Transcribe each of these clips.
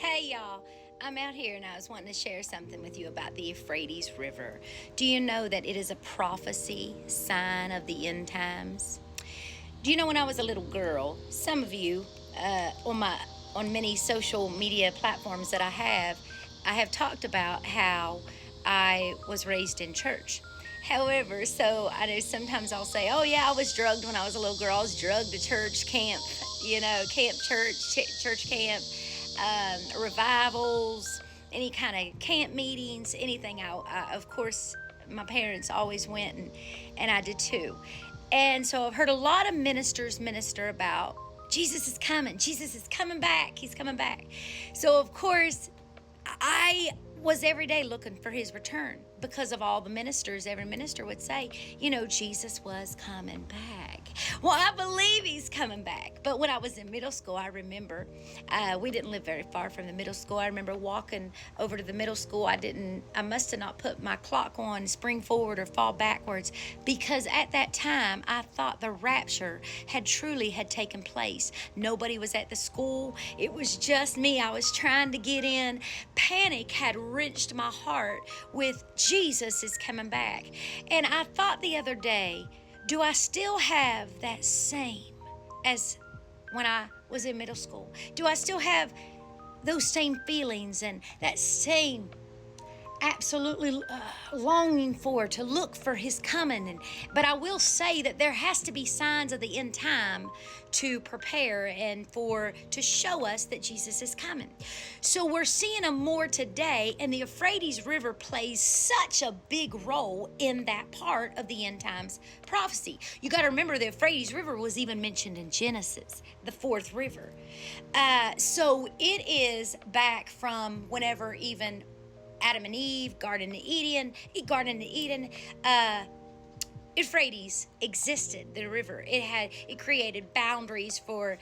Hey y'all, I'm out here and I was wanting to share something with you about the Euphrates River. Do you know that it is a prophecy sign of the end times? Do you know when I was a little girl, some of you on many social media platforms that I have talked about how I was raised in church. However, so I know sometimes I'll say, oh yeah, I was drugged when I was a little girl. I was drugged to church camp, camp church camp, revivals, any kind of camp meetings, anything. Of course, my parents always went, and I did too. And so I've heard a lot of ministers minister about Jesus is coming. Jesus is coming back. He's coming back. So, of course, I was every day looking for his return because of all the ministers. Every minister would say, Jesus was coming back. Well, I believe he's coming back. But when I was in middle school, I remember we didn't live very far from the middle school. I remember walking over to the middle school. I must have not put my clock on spring forward or fall backwards, because at that time I thought the rapture had truly taken place. Nobody was at the school. It was just me. I was trying to get in. Panic had wrenched my heart with Jesus is coming back. And I thought the other day, do I still have that same as when I was in middle school? Do I still have those same feelings and that same absolutely longing to look for his coming? But I will say that there has to be signs of the end time to prepare and to show us that Jesus is coming. So we're seeing them more today, and the Euphrates River plays such a big role in that part of the end times prophecy. You got to remember the Euphrates River was even mentioned in Genesis, the fourth river. So it is back from whenever even Adam and Eve, Garden of Eden, Euphrates existed, the river. It created boundaries for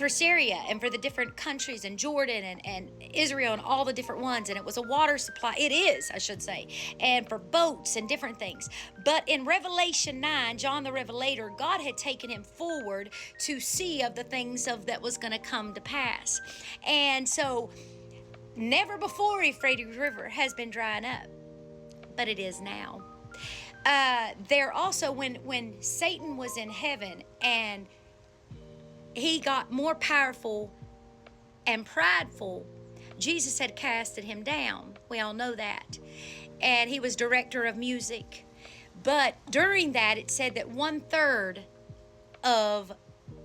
Syria and for the different countries, and Jordan and Israel and all the different ones. And it was a water supply. It is, I should say, and for boats and different things. But in Revelation 9, John the Revelator, God had taken him forward to see of the things that was going to come to pass. And so never before Euphrates River has been drying up, but it is now. There also, when Satan was in heaven and he got more powerful and prideful, Jesus had casted him down. We all know that. And he was director of music. But during that, it said that 1/3 of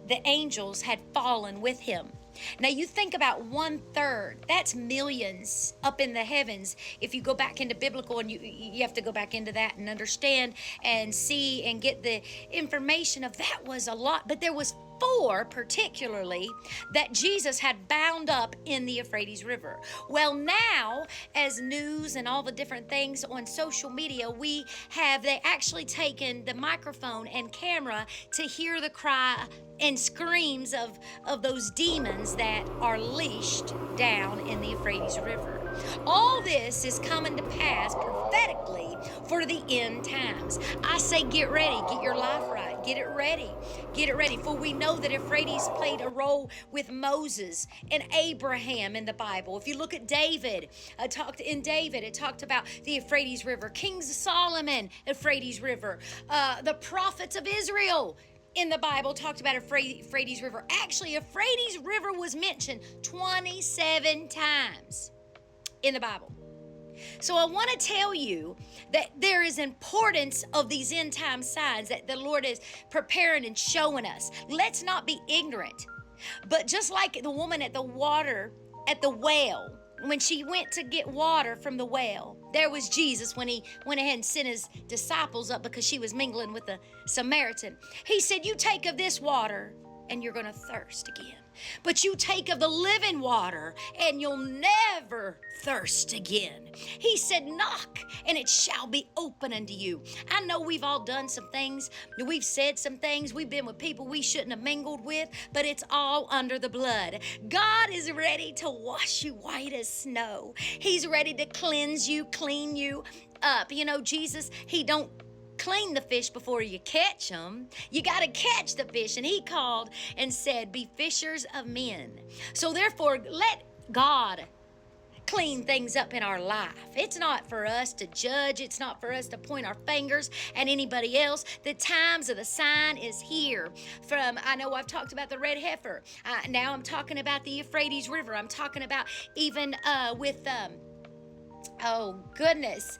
the angels had fallen with him. Now you think about 1/3, that's millions up in the heavens. If you go back into biblical, and you have to go back into that and understand and see and get the information of that, was a lot. But there was 4 particularly that Jesus had bound up in the Euphrates River. Well, now as news and all the different things on social media, they actually taken the microphone and camera to hear the cry and screams of those demons that are leashed down in the Euphrates River. All this is coming to pass prophetically for the end times. I say get ready, get your life right, get it ready, for we know that Euphrates played a role with Moses and Abraham in the Bible. If you look at David, it talked about the Euphrates River. Kings of Solomon, Euphrates River. The prophets of Israel in the Bible talked about Euphrates River. Actually, Euphrates River was mentioned 27 times in the Bible. So I want to tell you that there is importance of these end time signs that the Lord is preparing and showing us. Let's not be ignorant. But just like the woman at the well, when she went to get water from the well, there was Jesus when he went ahead and sent his disciples up because she was mingling with the Samaritan. He said, you take of this water and you're going to thirst again. But you take of the living water and you'll never thirst again. He said, knock and it shall be open unto you. I know we've all done some things. We've said some things. We've been with people we shouldn't have mingled with, but it's all under the blood. God is ready to wash you white as snow. He's ready to cleanse you, clean you up. Jesus, he don't clean the fish before you catch them. You got to catch the fish. And he called and said, be fishers of men. So therefore, let God clean things up in our life. It's not for us to judge. It's not for us to point our fingers at anybody else. The times of the sign is here. I know I've talked about the red heifer. Now I'm talking about the Euphrates River. I'm talking about even oh goodness,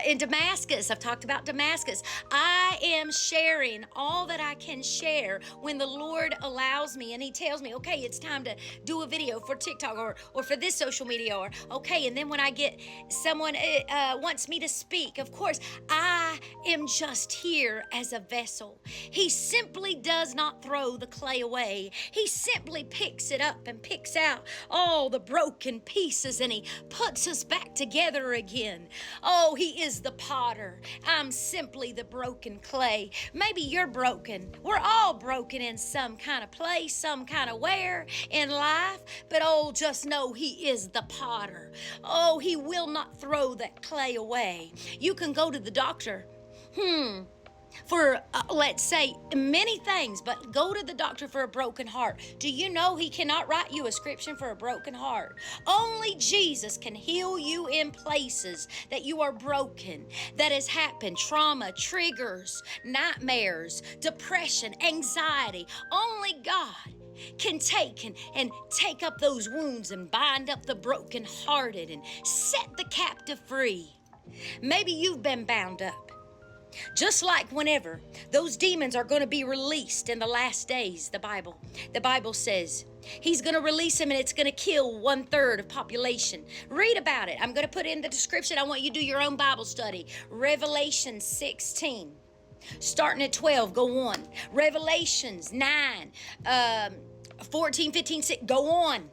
in Damascus. I've talked about Damascus. I am sharing all that I can share when the Lord allows me and he tells me, okay, it's time to do a video for TikTok or for this social media, or okay. And then when I get someone wants me to speak, of course, I am just here as a vessel. He simply does not throw the clay away. He simply picks it up and picks out all the broken pieces and he puts us back together again. Oh, he is the potter. I'm simply the broken clay. Maybe you're broken. We're all broken in some kind of place, some kind of where in life. But oh, just know he is the potter. Oh, he will not throw that clay away. You can go to the doctor. For, let's say, many things, but go to the doctor for a broken heart. Do you know he cannot write you a prescription for a broken heart? Only Jesus can heal you in places that you are broken, that has happened, trauma, triggers, nightmares, depression, anxiety. Only God can take and take up those wounds and bind up the brokenhearted and set the captive free. Maybe you've been bound up. Just like whenever those demons are going to be released in the last days, the Bible says he's going to release them and it's going to kill 1/3 of population. Read about it. I'm going to put it in the description. I want you to do your own Bible study. Revelation 16, starting at 12, go on. Revelations 9, 14, 15, 6, go on.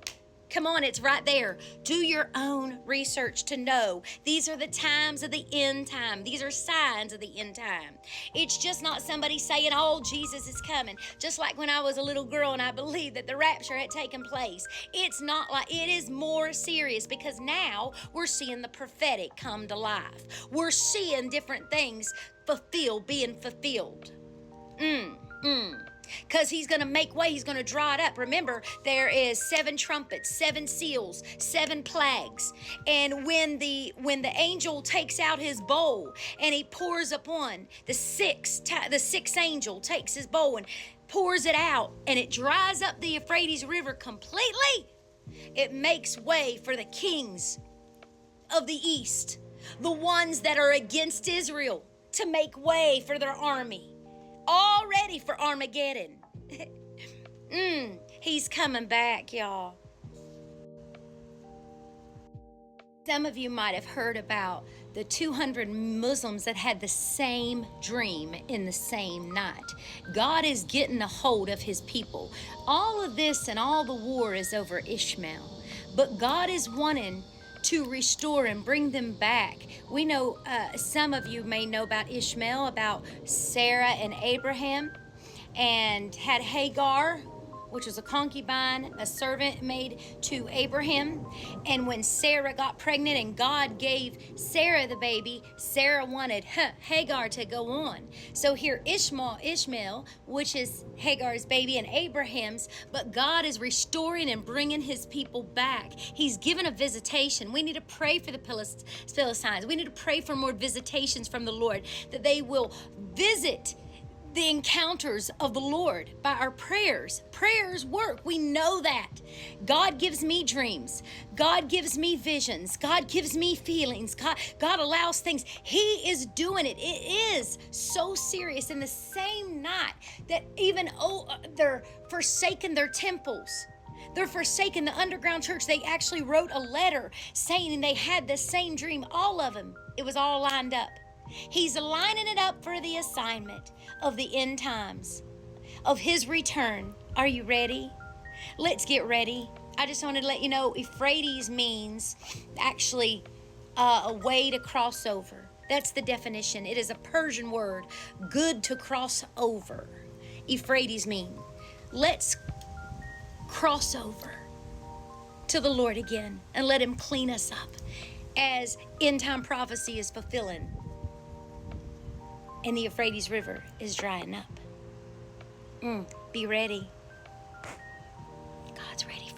Come on, it's right there. Do your own research to know these are the times of the end time. These are signs of the end time. It's just not somebody saying, oh, Jesus is coming. Just like when I was a little girl and I believed that the rapture had taken place. It's not like, it is more serious because now we're seeing the prophetic come to life. We're seeing different things being fulfilled. Because he's going to make way. He's going to draw it up. Remember, there is 7 trumpets, 7 seals, 7 plagues. And when the angel takes out his bowl and he pours upon the sixth angel takes his bowl and pours it out and it dries up the Euphrates River completely, it makes way for the kings of the east, the ones that are against Israel, to make way for their army. All ready for Armageddon. He's coming back, y'all. Some of you might have heard about the 200 Muslims that had the same dream in the same night. God is getting a hold of his people. All of this and all the war is over Ishmael. But God is wanting to restore and bring them back. We know, some of you may know about Ishmael, about Sarah and Abraham, and had Hagar, which was a concubine, a servant made to Abraham. And when Sarah got pregnant and God gave Sarah the baby, Sarah wanted Hagar to go on. So here Ishmael, which is Hagar's baby and Abraham's, but God is restoring and bringing his people back. He's given a visitation. We need to pray for the Philistines. We need to pray for more visitations from the Lord, that they will visit the encounters of the Lord by our prayers. Prayers work. We know that. God gives me dreams. God gives me visions. God gives me feelings. God allows things. He is doing it. It is so serious. In the same night that even they're forsaking their temples. They're forsaking the underground church. They actually wrote a letter saying they had the same dream. All of them. It was all lined up. He's lining it up for the assignment of the end times, of his return. Are you ready? Let's get ready. I just wanted to let you know, Euphrates means actually a way to cross over. That's the definition. It is a Persian word, good to cross over. Euphrates mean, let's cross over to the Lord again and let him clean us up as end time prophecy is fulfilling. and the Euphrates River is drying up. Be ready. God's ready